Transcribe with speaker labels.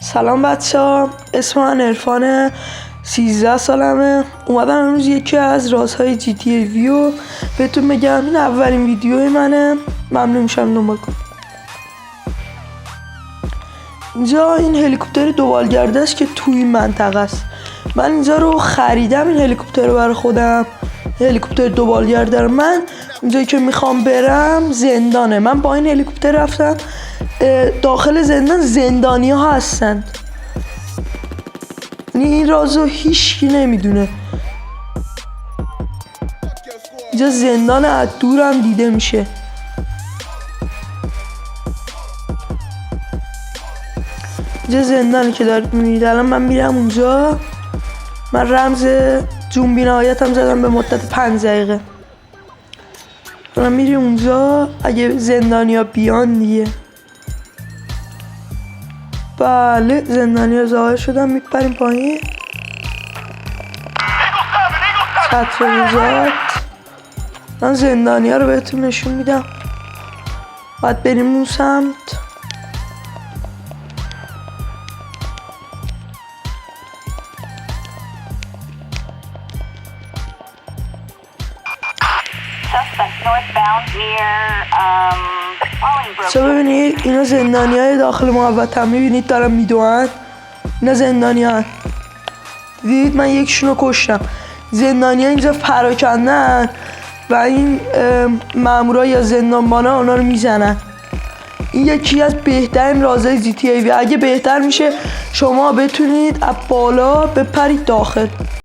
Speaker 1: سلام بچه ها، اسم من عرفانه، 13 سالمه. اومدم امروز یکی از رازهای جی تی ای ویو بهتون بگم. این اولین ویدیوی منه، ممنون میشم دنبال کنید. اینجا این هلیکوپتر دوبالگرده است که توی این منطقه است. من اینجا رو خریدم، این هلیکوپتر رو برای خودم. هلیکوپتر دوبالگرده رو من اینجایی که میخوام برم زندانه. من با این هلیکوپتر رفتم داخل زندان، زندانی ها هستند. این رازو هیچکی نمیدونه. اینجا زندان از دورم دیده میشه. اینجا زندانی که دارید میبینید. الان من میرم اونجا. من رمز جون بینایتم زدم به مدت 5 دقیقه. الان میریم اونجا اگه زندانی ها بیان دیگه. بله زندانی ها ظاهر شدن، میپریم پایین. چتر وزارت. من زندانی ها رو بهتون نشون میدم. باید بریم اون سمت. چه ببینید اینا زندانی های داخل محوطه، میبینید دارن میدوئن. اینا زندانی ها دیدید، من یکشون رو کشتم. زندانی ها اینجا پراکندن و این مامورا یا زندانبانا اونا رو میزنن. این یکی از بهترین رازهای جی تی ای وی. اگه بهتر میشه شما بتونید از بالا بپرید داخل.